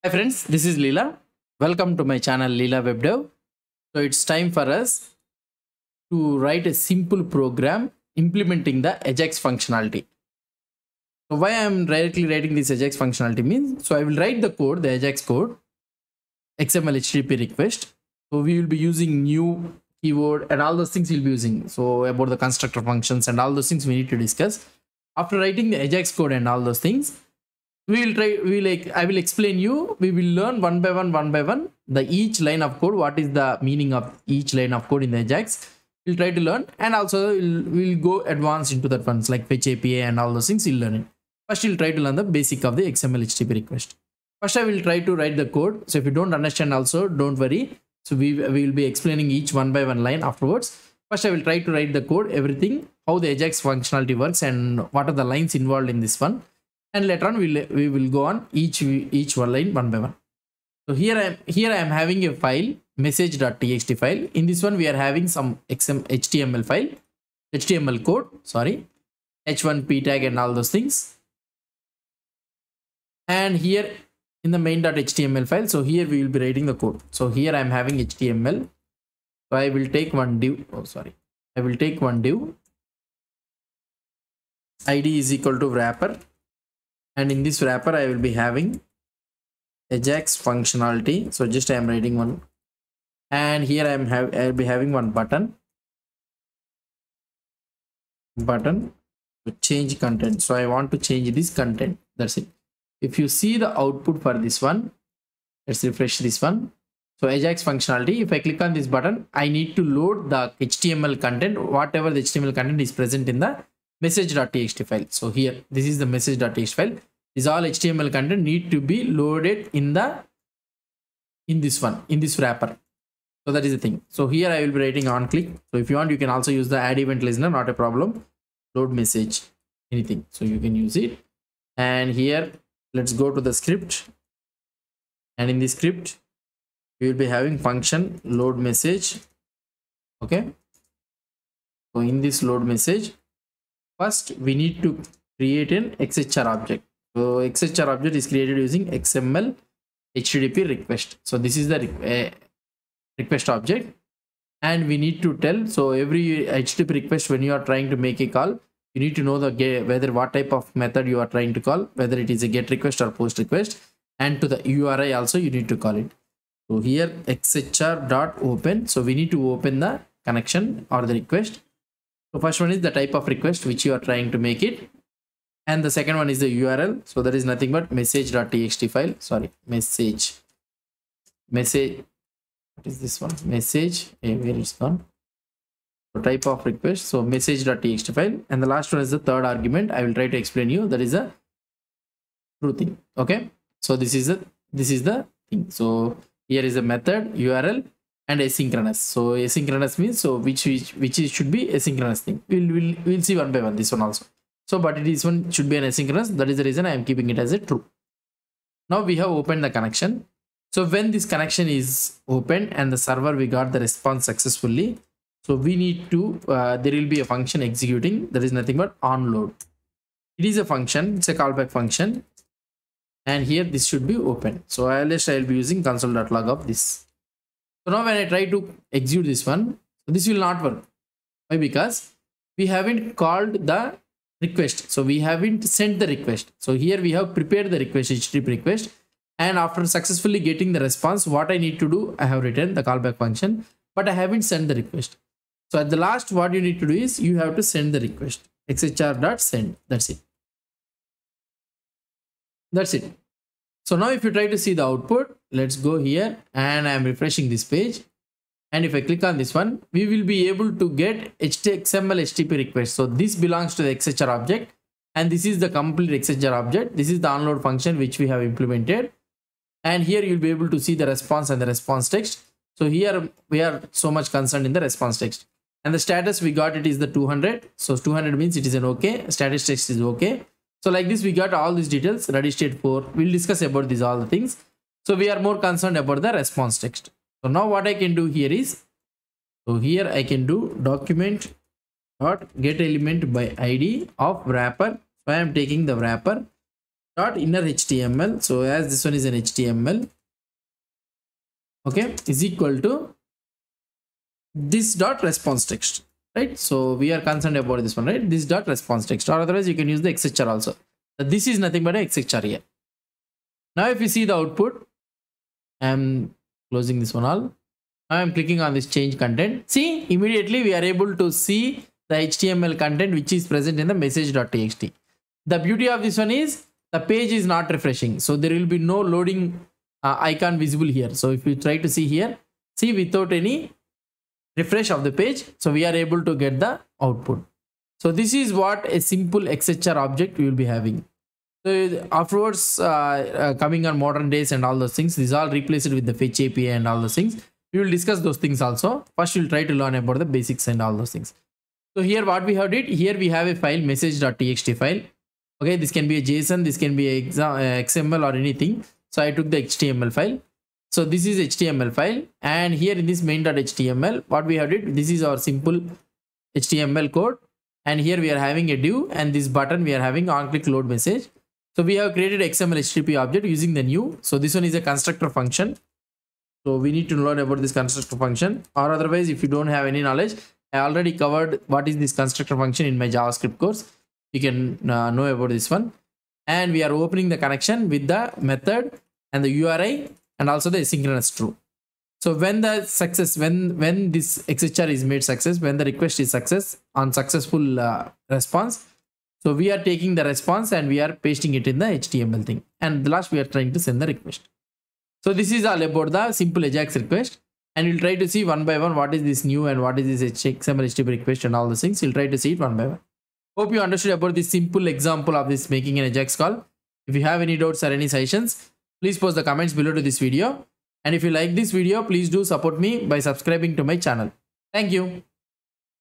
Hi friends, this is Leela. Welcome to my channel Leela WebDev. So it's time for us to write a simple program implementing the Ajax functionality. So why I am directly writing this Ajax functionality means, so I will write the code, the Ajax code, XMLHttpRequest. So we will be using new keyword and all those things we'll be using. So about the constructor functions and all those things we need to discuss. After writing the Ajax code and all those things, I will explain you. We will learn one by one the each line of code. What is the meaning of each line of code in the Ajax? We'll try to learn, and also we'll go advanced into that ones like fetch API and all those things. We'll learn it. First, we'll try to learn the basic of the XML HTTP request. First, I will try to write the code. So if you don't understand, also don't worry. So we will be explaining each one by one line afterwards. First, I will try to write the code, everything, how the Ajax functionality works, and what are the lines involved in this one. And later on we will go on each one line one by one. So here I am having a file, message.txt file. In this one we are having some HTML file, HTML code, sorry, h1p tag and all those things. And here in the main.html file, so here we will be writing the code. So here I am having HTML. So I will take one div. I will take one div. ID is equal to wrapper. And in this wrapper, I will be having Ajax functionality. So just I am writing one. And here I'll be having one button to change content. So I want to change this content. That's it. If you see the output for this one, let's refresh this one. So Ajax functionality, if I click on this button, I need to load the HTML content, whatever the HTML content is present in the message.txt file. So here, this is the message.txt file. This all HTML content need to be loaded in this wrapper. So that is the thing. So here I will be writing on click. So if you want, you can also use the add event listener, not a problem. Load message, anything. So you can use it. And here, let's go to the script. And in the script, we will be having function load message. Okay. So in this load message, first we need to create an XHR object. So XHR object is created using XML HTTP request. So this is the request object, and we need to tell. So every HTTP request, when you are trying to make a call, you need to know whether what type of method you are trying to call, whether it is a get request or post request, and to the URI also you need to call it. So here xhr.open. So we need to open the connection or the request. So first one is the type of request which you are trying to make it. And the second one is the URL. So that is nothing but message.txt file. Sorry, message. What is this one? Message. Where it's gone? So type of request. So message.txt file. And the last one is the third argument. I will try to explain you. That is a true thing. Okay. So this is the thing. So here is a method, URL, and asynchronous. So asynchronous means which should be asynchronous thing. We'll see one by one this one also. So but this one should be an asynchronous. That is the reason I am keeping it as a true. Now we have opened the connection. So when this connection is opened and the server we got the response successfully, so we need to there will be a function executing. That is nothing but onload. It is a function. It's a callback function. And here this should be open. So I'll be using console.log of this. So now when I try to execute this one, this will not work. Why? Because we haven't called the request. So we haven't sent the request. So here we have prepared the request, HTTP request. And after successfully getting the response, what I need to do, I have written the callback function, but I haven't sent the request. So at the last, what you need to do is you have to send the request. xhr.send. That's it. That's it. So now if you try to see the output, let's go here and I'm refreshing this page. And if I click on this one, we will be able to get XML HTTP request. So this belongs to the XHR object, and this is the complete XHR object. This is the onload function which we have implemented. And here you'll be able to see the response and the response text. So here we are so much concerned in the response text. And the status we got it is the 200. So 200 means it is an okay. Status text is okay. So like this, we got all these details, ready state 4. We'll discuss about these all the things. So we are more concerned about the response text. So now what I can do here is, so here I can do document dot get element by ID of wrapper. So I am taking the wrapper. dot inner HTML. So as this one is an HTML, okay, is equal to this dot response text, right? So we are concerned about this one, right? This dot response text, or otherwise you can use the XHR also. This is nothing but a XHR here. Now if you see the output, I'm closing this one all. Now I'm clicking on this change content. See, immediately we are able to see the HTML content which is present in the message.txt. The beauty of this one is the page is not refreshing, so there will be no loading icon visible here. So if you try to see here, see, without any refresh of the page, so we are able to get the output. So this is what a simple XHR object we will be having. So afterwards, coming on modern days and all those things, these all replaced with the fetch API and all those things. We will discuss those things also. First we'll try to learn about the basics and all those things. So here what we have did, here we have a file, message.txt file. Okay, this can be a JSON, this can be a XML or anything. So I took the HTML file. So this is HTML file, and here in this main.html, what we have did, this is our simple HTML code, and here we are having a div, and this button we are having on click load message. So we have created XMLHttp object using the new. So this one is a constructor function. So we need to learn about this constructor function, or otherwise if you don't have any knowledge, I already covered what is this constructor function in my JavaScript course. You can know about this one. And we are opening the connection with the method and the URI and also the asynchronous true. So when the success, when this XHR is made success, when the request is success on successful response, so we are taking the response and we are pasting it in the HTML thing. And the last we are trying to send the request. So this is all about the simple Ajax request. And we'll try to see one by one what is this new and what is this XMLHttpRequest and all the things. We'll try to see it one by one. Hope you understood about this simple example of this making an Ajax call. If you have any doubts or any suggestions, please post the comments below to this video. And if you like this video, please do support me by subscribing to my channel. Thank you.